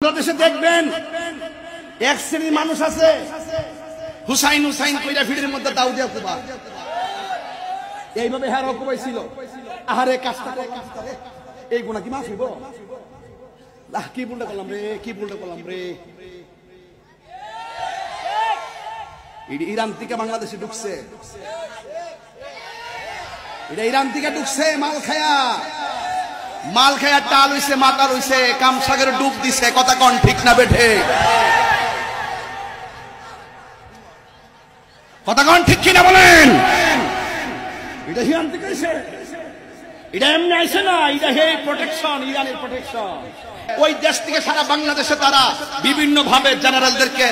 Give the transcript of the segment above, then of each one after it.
বাংলাদেশে দেখবেন এক শ্রেণীর মানুষ আছে হুসাইন হুসাইন কইরা ভিড়ের মধ্যে দাও দিয়া কুবা এইভাবে হার কুবাই ছিল। আহারে কাজটা এই গুণা কি মাফ হইব? কি ভুলটা করলাম রে, কি ভুলটা করলাম রে। ইরান থেকে বাংলাদেশে ঢুকছে, এটা ইরান থেকে ঢুকছে মাল খায়া টাল হইছে, মাতার হইছে, কামসাগরে ডুব দিছে। কথা কোন ঠিক না বেঠে? কথা কোন ঠিক কিনা বলেন? এটা ইরান থেকে আইছে, এটা এমনি আইছে না, এটা হে প্রোটেকশন, ইরানের প্রোটেকশন। ওই দেশ থেকে সারা বাংলাদেশে তারা বিভিন্ন ভাবে জেনারেলদেরকে,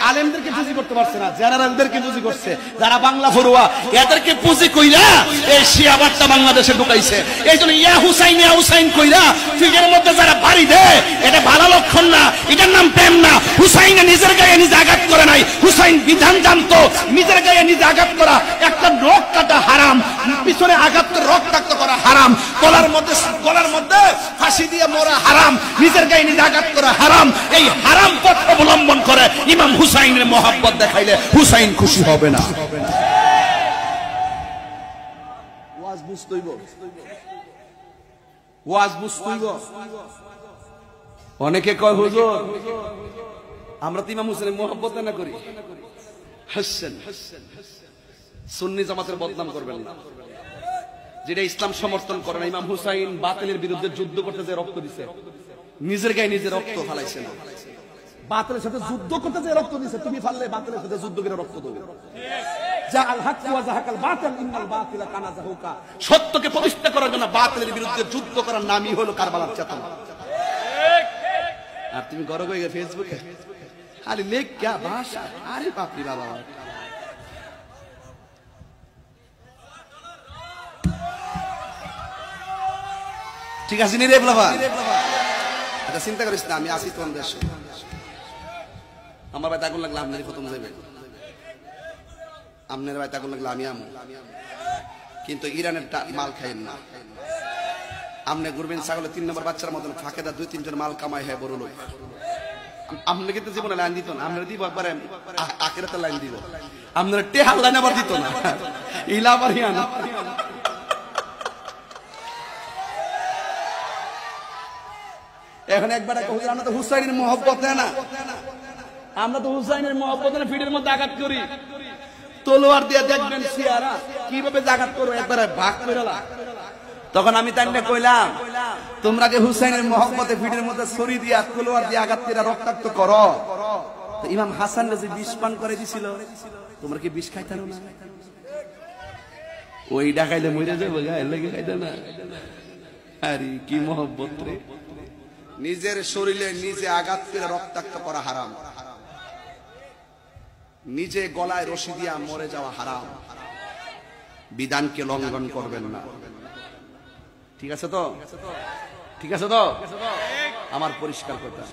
আলেমদেরকে পুঁজি করতে পারছে না, জেনারেলদেরকে পুঁজি করছে। যারা বাংলা ফরুয়া এদেরকে পুঁজি কইরা এই শিয়াবাদটা বাংলাদেশে ঢুকাইছে। এই জন্য ইয়া হুসাইন কইরা ফিগের মধ্যে যারা বাড়ি দেয়, এটা ভালো লক্ষণ না, এটার নাম প্রেম না। হুসাইনে নিজের গায়ে নিজে আঘাত করে নাই, হুসাইন বিধান জানতো। নিজের গায়ে নিজে আঘাত করা, একটা নখ কাটা হারাম, পিছনে আঘাত করে রক্তাক্ত করা হারাম, গলার মধ্যে ফাঁসি দিয়ে মরা হারাম, নিজের গায়ে নিজে আঘাত করা হারাম। এই হারাম পথ অবলম্বন করে ইমাম হুসাইনের মহব্বত দেখাইলে হুসাইন খুশি হবে না। ওয়াজ বুঝতেইব, ওয়াজ বুঝতেইব। অনেকে কয় হুজুর আমরা তো ইমাম হুসাইনের মহব্বত না করি। হাসেন, সুন্নি জামাতের বদনাম করবেন না, যেটা ইসলাম সমর্থন করে না। ইমাম হুসাইন বাতিলের বিরুদ্ধে যুদ্ধ করতে যে রক্ত দিছে, নিজের গায়ে নিজে রক্ত ফালাইছে না। বাতিলের সাথে যুদ্ধ করতে যে রক্ত দিছে, তুমি ফাললে বাতিলের সাথে যুদ্ধ করে রক্ত দেবে। সত্যকে প্রতিষ্ঠা করার জন্য বাতিলের বিরুদ্ধে যুদ্ধ করার নামই হলো কারবালার চেতনা। আর তুমি গড় গিয়ে ফেসবুকে খালি লেখ ক্যা ভাষা, আরে বাপরি বাবা। ঠিক আছে নি রে বাবা, এটা চিন্তা করিস না, আমি আসি তোমার দেশে। আমার ভাই আগুন লাগলে আপনারই প্রথম যাবে, আপনার ভাই আগুন লাগলে আমি আমু। কিন্তু ইরানের মাল খাইন না। আপনি ঘুরবেন ছাগলের 3 নম্বর বাচ্চার মতন ফাঁকেদা 2-3 জন মাল কামাই হয় বড় লোক। আপনি কিন্তু জীবনে লাইন দিত না, আপনারা দিব একবারে আখিরাতে লাইন দিব, আপনারা টেহাল লাইন আবার দিত না, ইলা আবার হিয়ানা। এখন একবার আমরা তো হুসাইনের মহব্বত না, আমরা তো হুসাইনের মহব্বত না, ফিটের মধ্যে আঘাত করি। তলোয়ার দিয়ে দেখবেন শিয়ারা কিভাবে আঘাত করো, একবারে ভাগ করে। তখন আমি তাইলে কইলাম, তোমরা যে হুসাইনের মহব্বতে ফিটের মধ্যে ছুরি দিয়া তলোয়ার দিয়ে আঘাত করে রক্তাক্ত করো, ইমাম হাসান যে বিষ পান করে দিছিল, তোমরা কি বিষ খাইতানো না? ওই ডাকাইলে মরে যাবো, গায়ের লেগে খাইতে না। আরে কি মহব্বত রে! নিজের শরীরে নিজে আঘাত করে রক্তাক্ত করা হারাম, নিজে গলায় রশি দিয়া মরে যাওয়া হারাম। বিধানকে লঙ্ঘন করবেন না, ঠিক আছে তো? ঠিক আছে তো? আমার পরিষ্কার কথা,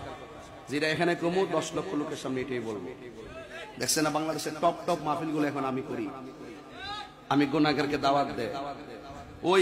যেটা এখানে কমু 10 লক্ষ লোকের সামনে এটাই বলবো। দেখছেন না বাংলাদেশের টপ মাহফিল গুলো এখন আমি করি, আমি গুনাহগারকে দাওয়াত দেই। ওই